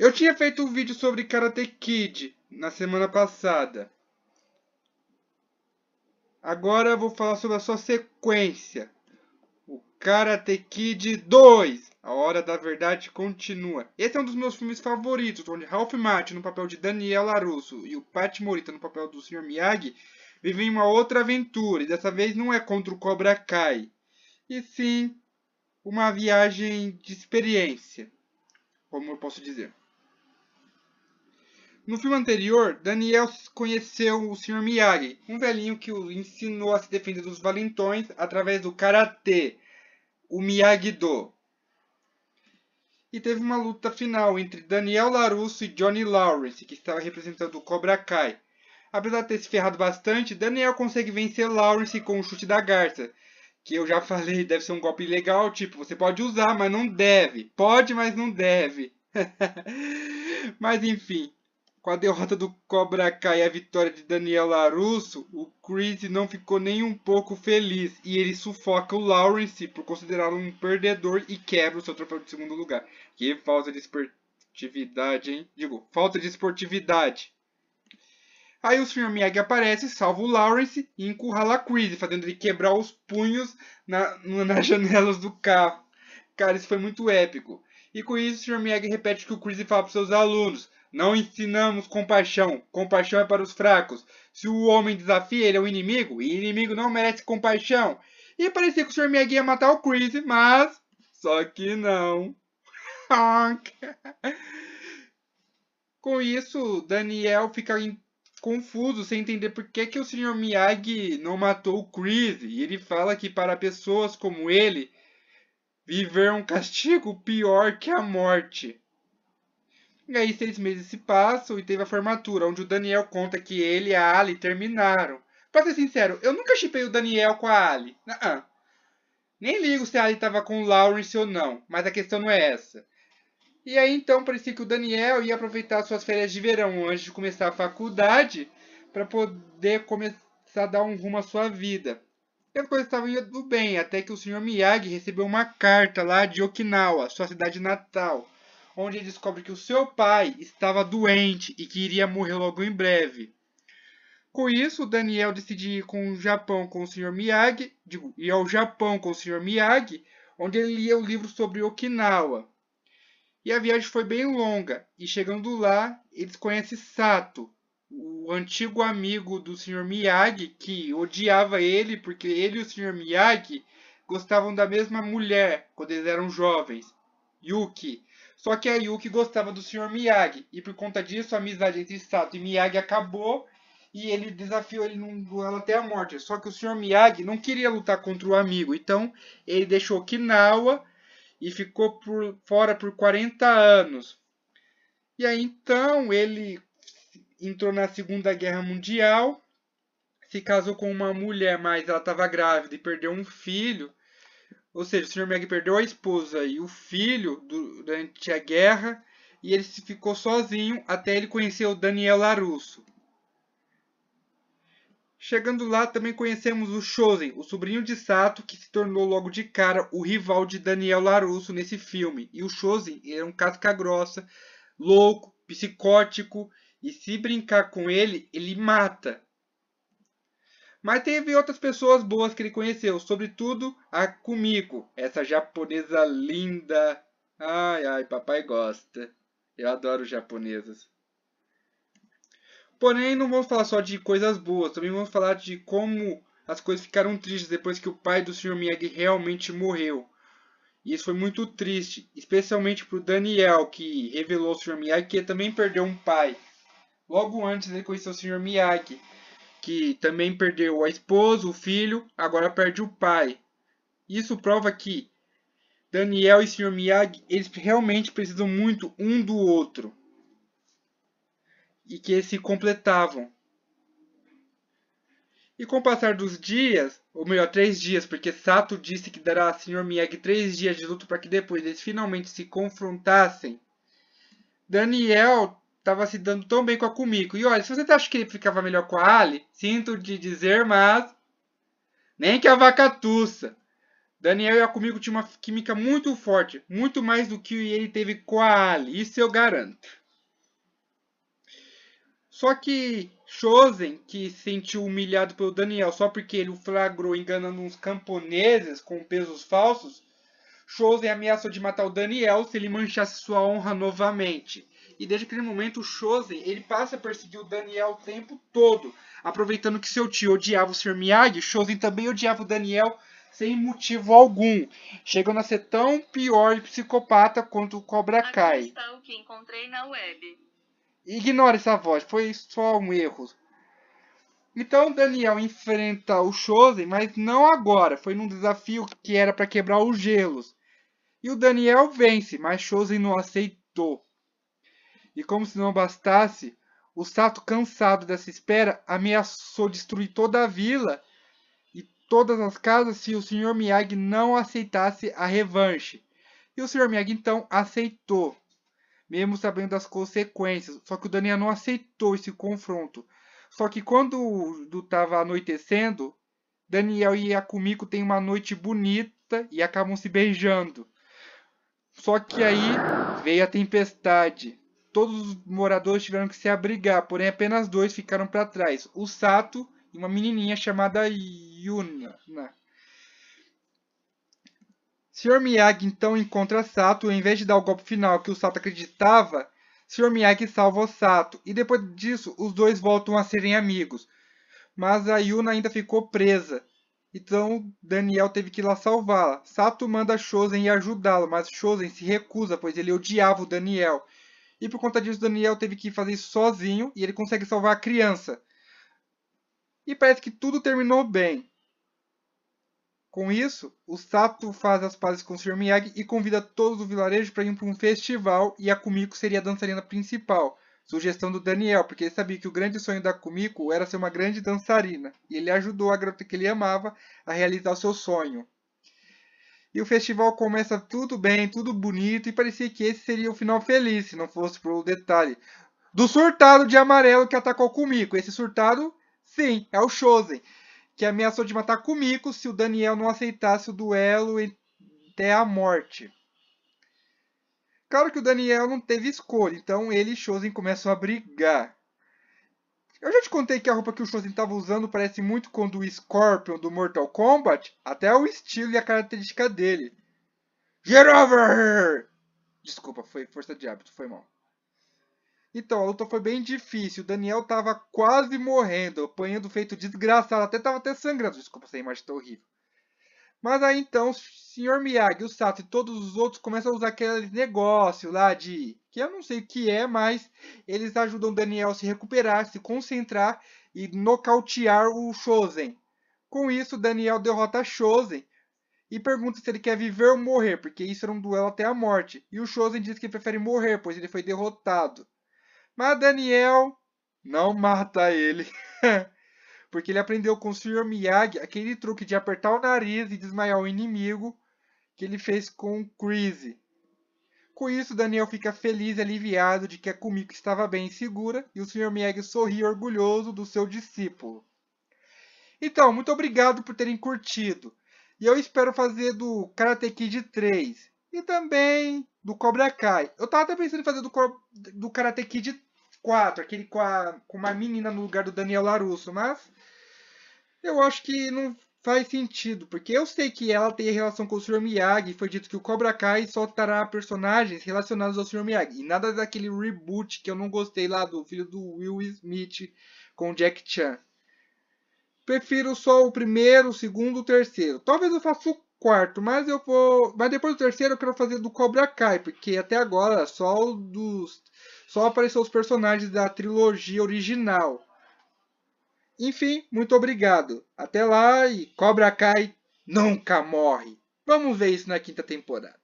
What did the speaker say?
Eu tinha feito um vídeo sobre Karate Kid na semana passada. Agora eu vou falar sobre a sua sequência. O Karate Kid 2. A Hora da Verdade continua. Esse é um dos meus filmes favoritos, onde Ralph Macchio no papel de Daniel LaRusso e o Pat Morita no papel do Sr. Miyagi vivem uma outra aventura. E dessa vez não é contra o Cobra Kai, e sim uma viagem de experiência, como eu posso dizer. No filme anterior, Daniel conheceu o Sr. Miyagi, um velhinho que o ensinou a se defender dos valentões através do karatê, o Miyagi-Do. E teve uma luta final entre Daniel LaRusso e Johnny Lawrence, que estava representando o Cobra Kai. Apesar de ter se ferrado bastante, Daniel consegue vencer Lawrence com o chute da garça, que eu já falei, deve ser um golpe legal, tipo, você pode usar, mas não deve. Pode, mas não deve. Mas enfim, com a derrota do Cobra Kai e a vitória de Daniel LaRusso, o Chris não ficou nem um pouco feliz e ele sufoca o Lawrence por considerá-lo um perdedor e quebra o seu troféu de segundo lugar. Que falta de esportividade, hein? Digo, falta de esportividade. Aí o Sr. Miyagi aparece, salva o Lawrence e encurrala Chris, fazendo ele quebrar os punhos nas janelas do carro. Cara, isso foi muito épico. E com isso, o Sr. Miyagi repete o que o Chris fala para os seus alunos. Não ensinamos compaixão. Compaixão é para os fracos. Se o homem desafia, ele é um inimigo. E inimigo não merece compaixão. E parecia que o Sr. Miyagi ia matar o Chris, mas... Só que não. Com isso, Daniel fica confuso, sem entender por que o Sr. Miyagi não matou o Chris. E ele fala que para pessoas como ele, viver é um castigo pior que a morte. E aí 6 meses se passam e teve a formatura, onde o Daniel conta que ele e a Ali terminaram. Pra ser sincero, eu nunca chipei o Daniel com a Ali. Nem ligo se a Ali tava com o Lawrence ou não, mas a questão não é essa. E aí então parecia que o Daniel ia aproveitar suas férias de verão antes de começar a faculdade para poder começar a dar um rumo à sua vida. E as coisas estavam indo bem, até que o Sr. Miyagi recebeu uma carta lá de Okinawa, sua cidade natal, onde ele descobre que o seu pai estava doente e que iria morrer logo em breve. Com isso, Daniel decide ir com o Japão com o Sr. Miyagi, ir ao Japão com o Sr. Miyagi, onde ele lia o livro sobre Okinawa. E a viagem foi bem longa, e chegando lá, eles conhecem Sato, o antigo amigo do Sr. Miyagi, que odiava ele porque ele e o Sr. Miyagi gostavam da mesma mulher quando eles eram jovens, Yuki. Só que a Yuki gostava do Sr. Miyagi, e por conta disso a amizade entre Sato e Miyagi acabou, e ele desafiou ele num duelo até a morte. Só que o Sr. Miyagi não queria lutar contra o amigo, então ele deixou Okinawa e ficou fora por 40 anos. E aí então ele entrou na Segunda Guerra Mundial, se casou com uma mulher, mas ela estava grávida e perdeu um filho. Ou seja, o Sr. Miyagi perdeu a esposa e o filho durante a guerra, e ele ficou sozinho até ele conhecer o Daniel LaRusso. Chegando lá, também conhecemos o Shozen, o sobrinho de Sato, que se tornou logo de cara o rival de Daniel LaRusso nesse filme. E o Shozen era um casca-grossa, louco, psicótico, e se brincar com ele, ele mata. Mas teve outras pessoas boas que ele conheceu, sobretudo a Kumiko, essa japonesa linda. Ai, ai, papai gosta. Eu adoro japonesas. Porém, não vamos falar só de coisas boas, também vamos falar de como as coisas ficaram tristes depois que o pai do Sr. Miyagi realmente morreu. E isso foi muito triste, especialmente para o Daniel, que revelou ao Sr. Miyagi que ele também perdeu um pai. Logo antes ele conheceu o Sr. Miyagi, que também perdeu a esposa, o filho, agora perde o pai. Isso prova que Daniel e Sr. Miyagi, eles realmente precisam muito um do outro. E que eles se completavam. E com o passar dos dias, ou melhor, 3 dias, porque Sato disse que dará a Sr. Miyagi 3 dias de luto para que depois eles finalmente se confrontassem, Daniel estava se dando tão bem com a Kumiko. E olha, se você acha que ele ficava melhor com a Ali, sinto de dizer, mas nem que a vaca tussa. Daniel e a Kumiko tinham uma química muito forte, muito mais do que ele teve com a Ali, isso eu garanto. Só que Chosen, que se sentiu humilhado pelo Daniel só porque ele o flagrou enganando uns camponeses com pesos falsos, Chosen ameaçou de matar o Daniel se ele manchasse sua honra novamente. E desde aquele momento, o Chosen ele passa a perseguir o Daniel o tempo todo. Aproveitando que seu tio odiava o Sr. Miyagi, Chosen também odiava o Daniel sem motivo algum, chegando a ser tão pior e psicopata quanto o Cobra Kai. Aqui está o que encontrei na web. Ignore essa voz, foi só um erro. Então Daniel enfrenta o Chosen, mas não agora. Foi num desafio que era para quebrar os gelos. E o Daniel vence, mas Chosen não aceitou. E como se não bastasse, o Sato, cansado dessa espera, ameaçou destruir toda a vila e todas as casas se o Sr. Miyagi não aceitasse a revanche. E o Sr. Miyagi então aceitou, mesmo sabendo das consequências. Só que o Daniel não aceitou esse confronto. Só que quando estava anoitecendo, Daniel e a Kumiko têm uma noite bonita e acabam se beijando. Só que aí veio a tempestade. Todos os moradores tiveram que se abrigar, porém apenas dois ficaram para trás: o Sato e uma menininha chamada Yuna. Sr. Miyagi então encontra Sato e, em vez de dar o golpe final que o Sato acreditava, Sr. Miyagi salva o Sato. E depois disso, os dois voltam a serem amigos. Mas a Yuna ainda ficou presa. Então Daniel teve que ir lá salvá-la. Sato manda Chosen ir ajudá-lo, mas Chosen se recusa, pois ele odiava o Daniel. E por conta disso, Daniel teve que fazer isso sozinho e ele consegue salvar a criança. E parece que tudo terminou bem. Com isso, o Sato faz as pazes com o Sr. Miyagi e convida todos do vilarejo para ir para um festival e a Kumiko seria a dançarina principal. Sugestão do Daniel, porque ele sabia que o grande sonho da Kumiko era ser uma grande dançarina. E ele ajudou a garota que ele amava a realizar o seu sonho. E o festival começa tudo bem, tudo bonito, e parecia que esse seria o final feliz, se não fosse pelo detalhe do surtado de amarelo que atacou Kumiko. Esse surtado, sim, é o Chosen, que ameaçou de matar Kumiko se o Daniel não aceitasse o duelo até a morte. Claro que o Daniel não teve escolha, então ele e Chosen começam a brigar. Eu já te contei que a roupa que o Chosen estava usando parece muito com do Scorpion do Mortal Kombat, até o estilo e a característica dele. Get over here! Desculpa, foi força de hábito, foi mal. Então, a luta foi bem difícil. O Daniel tava quase morrendo, apanhando feito desgraçado. Tava até sangrando. Desculpa, essa imagem tá horrível. Mas aí então, o Sr. Miyagi, o Sato e todos os outros começam a usar aquele negócio lá de... que eu não sei o que é, mas eles ajudam o Daniel a se recuperar, se concentrar e nocautear o Chosen. Com isso, o Daniel derrota Chosen e pergunta se ele quer viver ou morrer, porque isso era um duelo até a morte. E o Chosen diz que prefere morrer, pois ele foi derrotado. Mas Daniel não mata ele. Porque ele aprendeu com o Sr. Miyagi aquele truque de apertar o nariz e desmaiar o inimigo que ele fez com o Chris. Com isso, Daniel fica feliz e aliviado de que a Kumiko estava bem e segura, e o Sr. Miyagi sorri orgulhoso do seu discípulo. Então, muito obrigado por terem curtido. E eu espero fazer do Karate Kid 3 e também do Cobra Kai. Eu tava até pensando em fazer do Karate Kid 4, aquele com uma menina no lugar do Daniel LaRusso, mas eu acho que não faz sentido, porque eu sei que ela tem relação com o Sr. Miyagi, e foi dito que o Cobra Kai só terá personagens relacionados ao Sr. Miyagi, e nada daquele reboot que eu não gostei lá do filho do Will Smith com o Jack Chan. Prefiro só o primeiro, o segundo, o terceiro. Talvez eu faça o quarto, mas eu vou. Mas depois do terceiro eu quero fazer do Cobra Kai, porque até agora só apareceu os personagens da trilogia original. Enfim, muito obrigado. Até lá e Cobra Kai nunca morre. Vamos ver isso na quinta temporada.